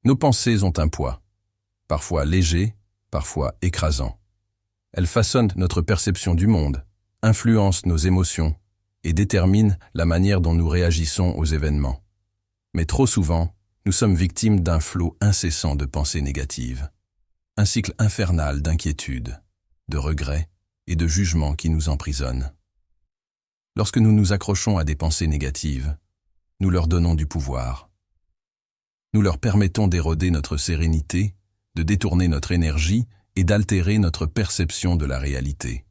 Nos pensées ont un poids, parfois léger, parfois écrasant. Elles façonnent notre perception du monde, influencent nos émotions et déterminent la manière dont nous réagissons aux événements. Mais trop souvent, nous sommes victimes d'un flot incessant de pensées négatives. Un cycle infernal d'inquiétudes, de regrets et de jugements qui nous emprisonnent. Lorsque nous nous accrochons à des pensées négatives, nous leur donnons du pouvoir. Nous leur permettons d'éroder notre sérénité, de détourner notre énergie et d'altérer notre perception de la réalité.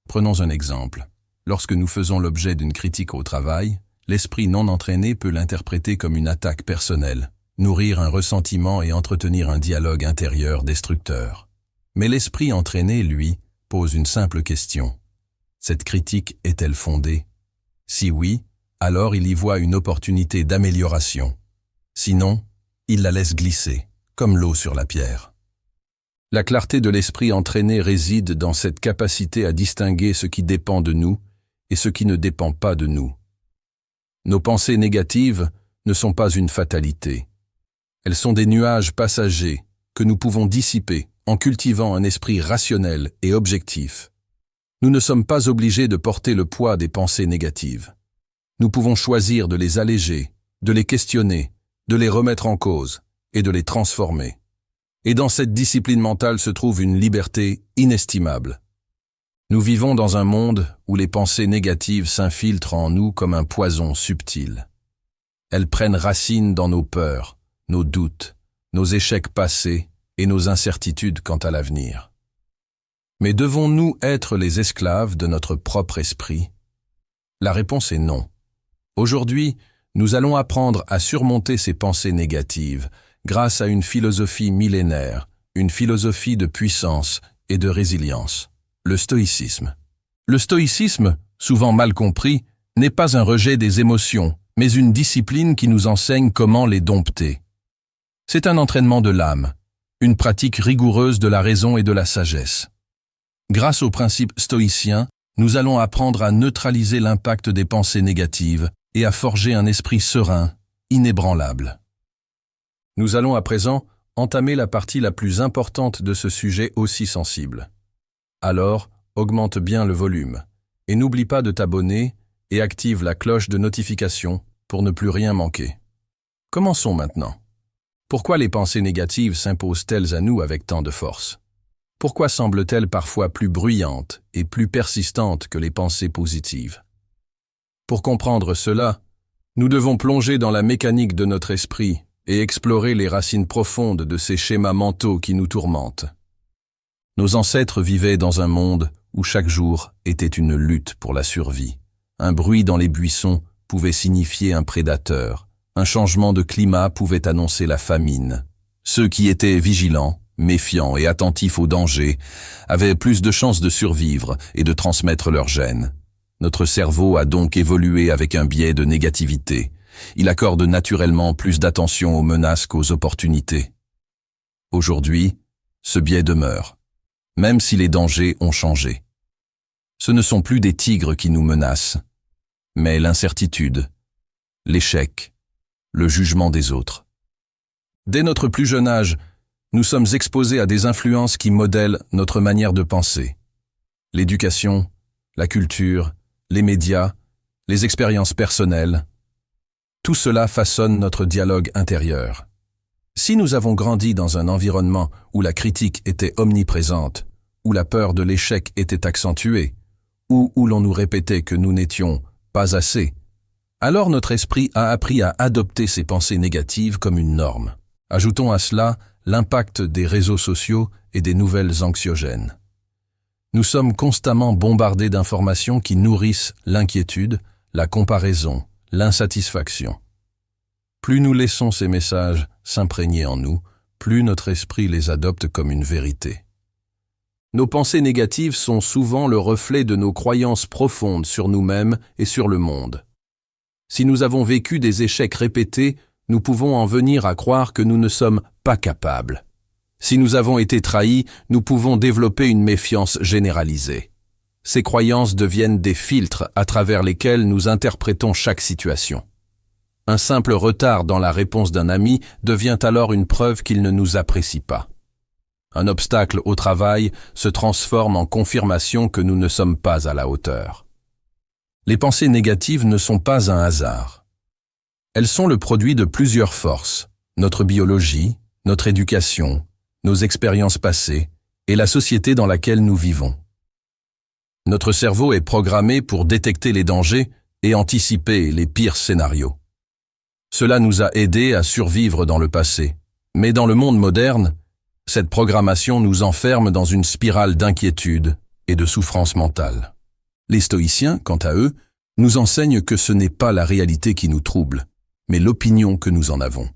Prenons un exemple. Lorsque nous faisons l'objet d'une critique au travail, l'esprit non entraîné peut l'interpréter comme une attaque personnelle, nourrir un ressentiment et entretenir un dialogue intérieur destructeur. Mais l'esprit entraîné, lui, pose une simple question. Cette critique est-elle fondée? Si oui, alors il y voit une opportunité d'amélioration. Sinon, il la laisse glisser, comme l'eau sur la pierre. La clarté de l'esprit entraîné réside dans cette capacité à distinguer ce qui dépend de nous et ce qui ne dépend pas de nous. Nos pensées négatives ne sont pas une fatalité. Elles sont des nuages passagers que nous pouvons dissiper en cultivant un esprit rationnel et objectif. Nous ne sommes pas obligés de porter le poids des pensées négatives. Nous pouvons choisir de les alléger, de les questionner, de les remettre en cause et de les transformer. Et dans cette discipline mentale se trouve une liberté inestimable. Nous vivons dans un monde où les pensées négatives s'infiltrent en nous comme un poison subtil. Elles prennent racine dans nos peurs, nos doutes, nos échecs passés et nos incertitudes quant à l'avenir. Mais devons-nous être les esclaves de notre propre esprit? La réponse est non. Aujourd'hui, nous allons apprendre à surmonter ces pensées négatives grâce à une philosophie millénaire, une philosophie de puissance et de résilience, le stoïcisme. Le stoïcisme, souvent mal compris, n'est pas un rejet des émotions, mais une discipline qui nous enseigne comment les dompter. C'est un entraînement de l'âme, une pratique rigoureuse de la raison et de la sagesse. Grâce aux principes stoïciens, nous allons apprendre à neutraliser l'impact des pensées négatives et à forger un esprit serein, inébranlable. Nous allons à présent entamer la partie la plus importante de ce sujet aussi sensible. Alors, augmente bien le volume et n'oublie pas de t'abonner et active la cloche de notification pour ne plus rien manquer. Commençons maintenant. Pourquoi les pensées négatives s'imposent-elles à nous avec tant de force? Pourquoi semblent-elles parfois plus bruyantes et plus persistantes que les pensées positives? Pour comprendre cela, nous devons plonger dans la mécanique de notre esprit et explorer les racines profondes de ces schémas mentaux qui nous tourmentent. Nos ancêtres vivaient dans un monde où chaque jour était une lutte pour la survie. Un bruit dans les buissons pouvait signifier un prédateur. Un changement de climat pouvait annoncer la famine. Ceux qui étaient vigilants, méfiants et attentifs aux dangers avaient plus de chances de survivre et de transmettre leurs gènes. Notre cerveau a donc évolué avec un biais de négativité. Il accorde naturellement plus d'attention aux menaces qu'aux opportunités. Aujourd'hui, ce biais demeure, même si les dangers ont changé. Ce ne sont plus des tigres qui nous menacent, mais l'incertitude, l'échec, le jugement des autres. Dès notre plus jeune âge, nous sommes exposés à des influences qui modèlent notre manière de penser. L'éducation, la culture, les médias, les expériences personnelles, tout cela façonne notre dialogue intérieur. Si nous avons grandi dans un environnement où la critique était omniprésente, où la peur de l'échec était accentuée, ou où l'on nous répétait que nous n'étions pas assez, alors notre esprit a appris à adopter ces pensées négatives comme une norme. Ajoutons à cela l'impact des réseaux sociaux et des nouvelles anxiogènes. Nous sommes constamment bombardés d'informations qui nourrissent l'inquiétude, la comparaison, l'insatisfaction. Plus nous laissons ces messages s'imprégner en nous, plus notre esprit les adopte comme une vérité. Nos pensées négatives sont souvent le reflet de nos croyances profondes sur nous-mêmes et sur le monde. Si nous avons vécu des échecs répétés, nous pouvons en venir à croire que nous ne sommes pas capables. Si nous avons été trahis, nous pouvons développer une méfiance généralisée. Ces croyances deviennent des filtres à travers lesquels nous interprétons chaque situation. Un simple retard dans la réponse d'un ami devient alors une preuve qu'il ne nous apprécie pas. Un obstacle au travail se transforme en confirmation que nous ne sommes pas à la hauteur. Les pensées négatives ne sont pas un hasard. Elles sont le produit de plusieurs forces, notre biologie, notre éducation, nos expériences passées et la société dans laquelle nous vivons. Notre cerveau est programmé pour détecter les dangers et anticiper les pires scénarios. Cela nous a aidés à survivre dans le passé, mais dans le monde moderne, cette programmation nous enferme dans une spirale d'inquiétude et de souffrance mentale. Les stoïciens, quant à eux, nous enseignent que ce n'est pas la réalité qui nous trouble, mais l'opinion que nous en avons.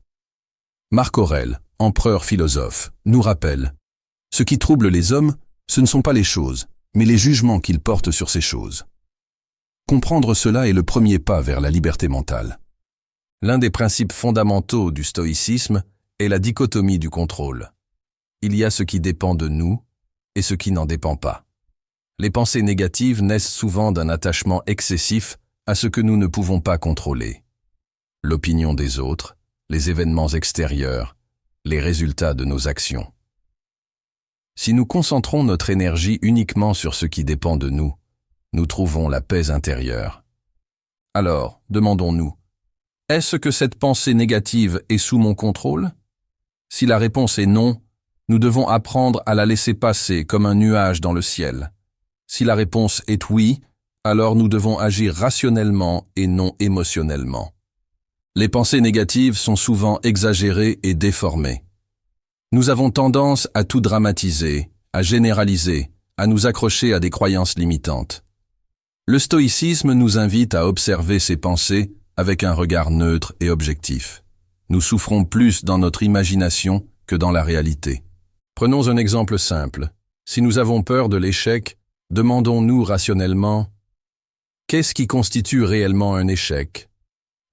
Marc Aurèle, empereur philosophe, nous rappelle « Ce qui trouble les hommes, ce ne sont pas les choses, mais les jugements qu'ils portent sur ces choses. » Comprendre cela est le premier pas vers la liberté mentale. L'un des principes fondamentaux du stoïcisme est la dichotomie du contrôle. Il y a ce qui dépend de nous et ce qui n'en dépend pas. Les pensées négatives naissent souvent d'un attachement excessif à ce que nous ne pouvons pas contrôler. L'opinion des autres, les événements extérieurs, les résultats de nos actions. Si nous concentrons notre énergie uniquement sur ce qui dépend de nous, nous trouvons la paix intérieure. Alors, demandons-nous, est-ce que cette pensée négative est sous mon contrôle? Si la réponse est non, nous devons apprendre à la laisser passer comme un nuage dans le ciel. Si la réponse est oui, alors nous devons agir rationnellement et non émotionnellement. Les pensées négatives sont souvent exagérées et déformées. Nous avons tendance à tout dramatiser, à généraliser, à nous accrocher à des croyances limitantes. Le stoïcisme nous invite à observer ces pensées avec un regard neutre et objectif. Nous souffrons plus dans notre imagination que dans la réalité. Prenons un exemple simple. Si nous avons peur de l'échec, demandons-nous rationnellement « Qu'est-ce qui constitue réellement un échec?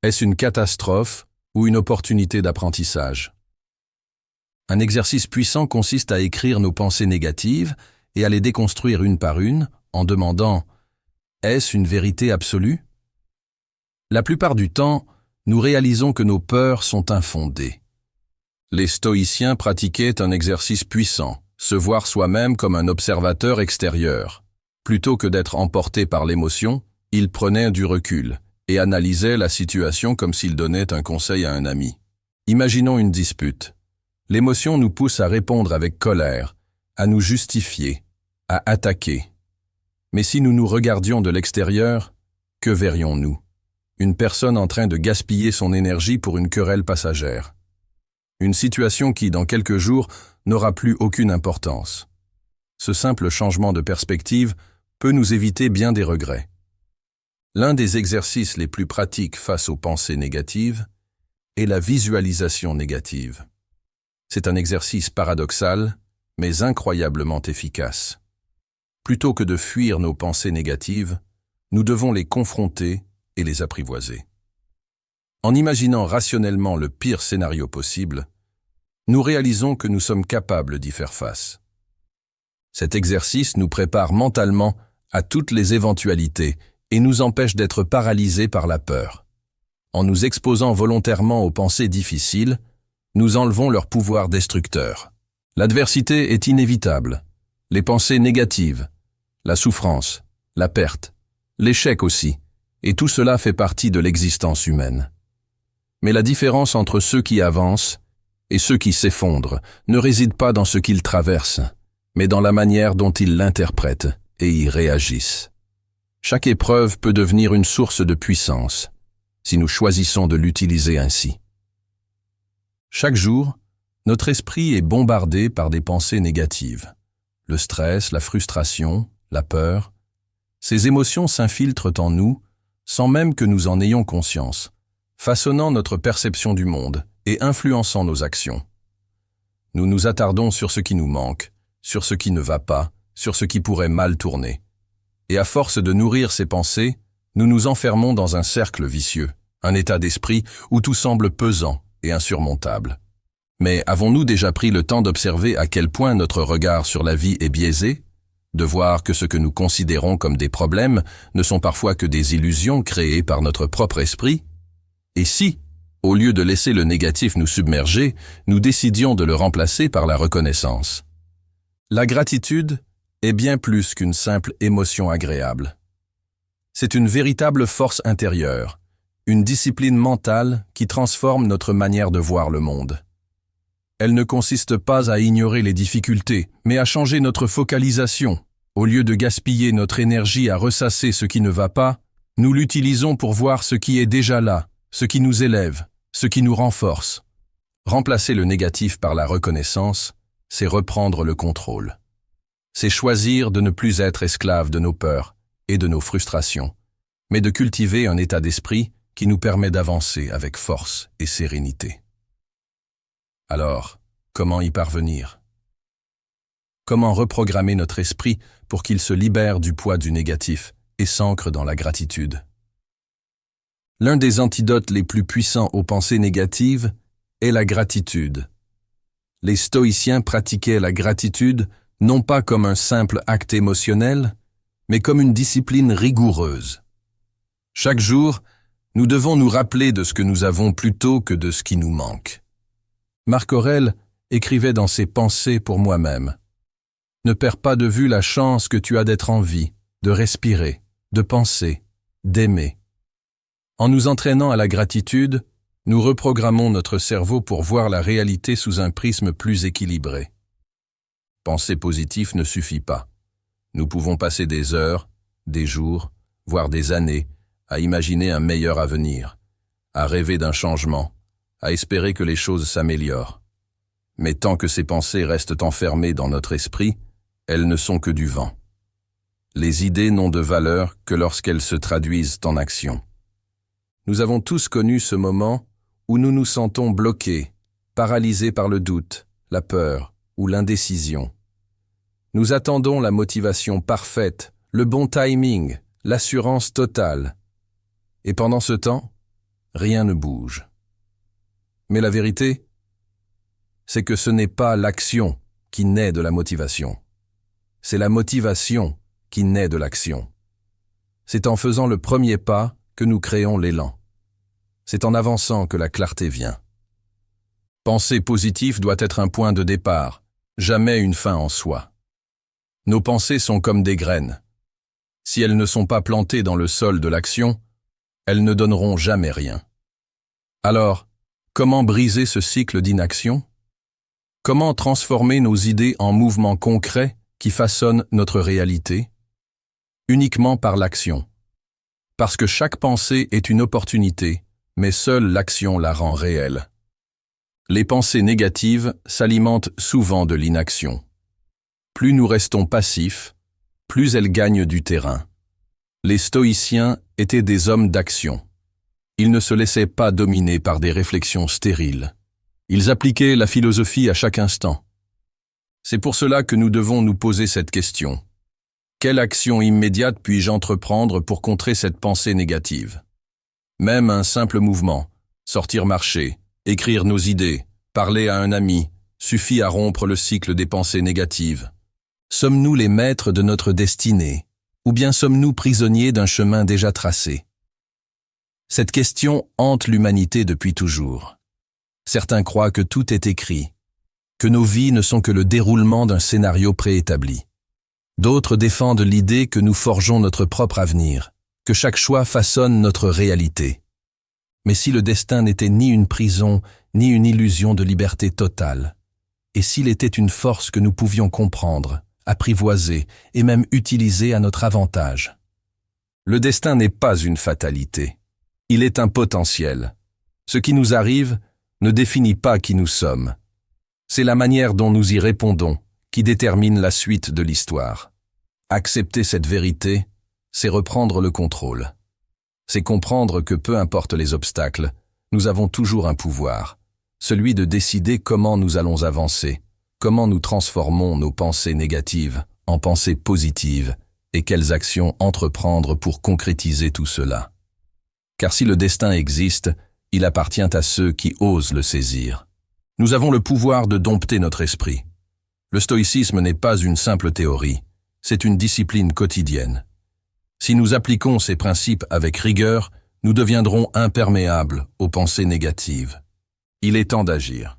Est-ce une catastrophe ou une opportunité d'apprentissage ?» Un exercice puissant consiste à écrire nos pensées négatives et à les déconstruire une par une en demandant « Est-ce une vérité absolue ?» La plupart du temps, nous réalisons que nos peurs sont infondées. Les stoïciens pratiquaient un exercice puissant, se voir soi-même comme un observateur extérieur. Plutôt que d'être emportés par l'émotion, ils prenaient du recul et analysaient la situation comme s'ils donnaient un conseil à un ami. Imaginons une dispute. L'émotion nous pousse à répondre avec colère, à nous justifier, à attaquer. Mais si nous nous regardions de l'extérieur, que verrions-nous? Une personne en train de gaspiller son énergie pour une querelle passagère. Une situation qui, dans quelques jours, n'aura plus aucune importance. Ce simple changement de perspective peut nous éviter bien des regrets. L'un des exercices les plus pratiques face aux pensées négatives est la visualisation négative. C'est un exercice paradoxal, mais incroyablement efficace. Plutôt que de fuir nos pensées négatives, nous devons les confronter et les apprivoiser. En imaginant rationnellement le pire scénario possible, nous réalisons que nous sommes capables d'y faire face. Cet exercice nous prépare mentalement à toutes les éventualités et nous empêche d'être paralysés par la peur. En nous exposant volontairement aux pensées difficiles, nous enlevons leur pouvoir destructeur. L'adversité est inévitable. Les pensées négatives, la souffrance, la perte, l'échec aussi, et tout cela fait partie de l'existence humaine. Mais la différence entre ceux qui avancent et ceux qui s'effondrent ne réside pas dans ce qu'ils traversent, mais dans la manière dont ils l'interprètent et y réagissent. Chaque épreuve peut devenir une source de puissance, si nous choisissons de l'utiliser ainsi. Chaque jour, notre esprit est bombardé par des pensées négatives. Le stress, la frustration, la peur, ces émotions s'infiltrent en nous sans même que nous en ayons conscience, façonnant notre perception du monde et influençant nos actions. Nous nous attardons sur ce qui nous manque, sur ce qui ne va pas, sur ce qui pourrait mal tourner. Et à force de nourrir ces pensées, nous nous enfermons dans un cercle vicieux, un état d'esprit où tout semble pesant et insurmontable. Mais avons-nous déjà pris le temps d'observer à quel point notre regard sur la vie est biaisé? De voir que ce que nous considérons comme des problèmes ne sont parfois que des illusions créées par notre propre esprit? Et si, Au lieu de laisser le négatif nous submerger, nous décidions de le remplacer par la reconnaissance. La gratitude est bien plus qu'une simple émotion agréable. C'est une véritable force intérieure, une discipline mentale qui transforme notre manière de voir le monde. Elle ne consiste pas à ignorer les difficultés, mais à changer notre focalisation. Au lieu de gaspiller notre énergie à ressasser ce qui ne va pas, nous l'utilisons pour voir ce qui est déjà là, ce qui nous élève, ce qui nous renforce. Remplacer le négatif par la reconnaissance, c'est reprendre le contrôle. C'est choisir de ne plus être esclave de nos peurs et de nos frustrations, mais de cultiver un état d'esprit qui nous permet d'avancer avec force et sérénité. Alors, comment y parvenir? Comment reprogrammer notre esprit pour qu'il se libère du poids du négatif et s'ancre dans la gratitude? L'un des antidotes les plus puissants aux pensées négatives est la gratitude. Les stoïciens pratiquaient la gratitude non pas comme un simple acte émotionnel, mais comme une discipline rigoureuse. Chaque jour, nous devons nous rappeler de ce que nous avons plutôt que de ce qui nous manque. Marc Aurèle écrivait dans ses Pensées pour moi-même: « Ne perds pas de vue la chance que tu as d'être en vie, de respirer, de penser, d'aimer. » En nous entraînant à la gratitude, nous reprogrammons notre cerveau pour voir la réalité sous un prisme plus équilibré. Penser positif ne suffit pas. Nous pouvons passer des heures, des jours, voire des années, à imaginer un meilleur avenir, à rêver d'un changement, à espérer que les choses s'améliorent. Mais tant que ces pensées restent enfermées dans notre esprit, elles ne sont que du vent. Les idées n'ont de valeur que lorsqu'elles se traduisent en action. Nous avons tous connu ce moment où nous nous sentons bloqués, paralysés par le doute, la peur ou l'indécision. Nous attendons la motivation parfaite, le bon timing, l'assurance totale. Et pendant ce temps, rien ne bouge. Mais la vérité, c'est que ce n'est pas l'action qui naît de la motivation. C'est la motivation qui naît de l'action. C'est en faisant le premier pas que nous créons l'élan. C'est en avançant que la clarté vient. Penser positif doit être un point de départ, jamais une fin en soi. Nos pensées sont comme des graines. Si elles ne sont pas plantées dans le sol de l'action, elles ne donneront jamais rien. Alors, comment briser ce cycle d'inaction? Comment transformer nos idées en mouvements concrets qui façonnent notre réalité? Uniquement par l'action. Parce que chaque pensée est une opportunité, mais seule l'action la rend réelle. Les pensées négatives s'alimentent souvent de l'inaction. Plus nous restons passifs, plus elles gagnent du terrain. Les stoïciens étaient des hommes d'action. Ils ne se laissaient pas dominer par des réflexions stériles. Ils appliquaient la philosophie à chaque instant. C'est pour cela que nous devons nous poser cette question. Quelle action immédiate puis-je entreprendre pour contrer cette pensée négative? Même un simple mouvement, sortir marcher, écrire nos idées, parler à un ami, suffit à rompre le cycle des pensées négatives. Sommes-nous les maîtres de notre destinée, ou bien sommes-nous prisonniers d'un chemin déjà tracé? Cette question hante l'humanité depuis toujours. Certains croient que tout est écrit, que nos vies ne sont que le déroulement d'un scénario préétabli. D'autres défendent l'idée que nous forgeons notre propre avenir, que chaque choix façonne notre réalité. Mais si le destin n'était ni une prison, ni une illusion de liberté totale, et s'il était une force que nous pouvions comprendre, apprivoiser et même utiliser à notre avantage? Le destin n'est pas une fatalité. Il est un potentiel. Ce qui nous arrive ne définit pas qui nous sommes. C'est la manière dont nous y répondons qui détermine la suite de l'histoire. Accepter cette vérité, c'est reprendre le contrôle. C'est comprendre que peu importe les obstacles, nous avons toujours un pouvoir, celui de décider comment nous allons avancer, comment nous transformons nos pensées négatives en pensées positives et quelles actions entreprendre pour concrétiser tout cela. Car si le destin existe, il appartient à ceux qui osent le saisir. Nous avons le pouvoir de dompter notre esprit. Le stoïcisme n'est pas une simple théorie, c'est une discipline quotidienne. Si nous appliquons ces principes avec rigueur, nous deviendrons imperméables aux pensées négatives. Il est temps d'agir.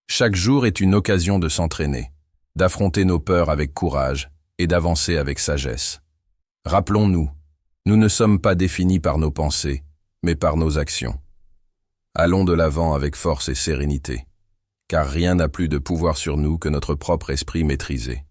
Chaque jour est une occasion de s'entraîner, d'affronter nos peurs avec courage et d'avancer avec sagesse. Rappelons-nous, nous ne sommes pas définis par nos pensées, mais par nos actions. Allons de l'avant avec force et sérénité, car rien n'a plus de pouvoir sur nous que notre propre esprit maîtrisé.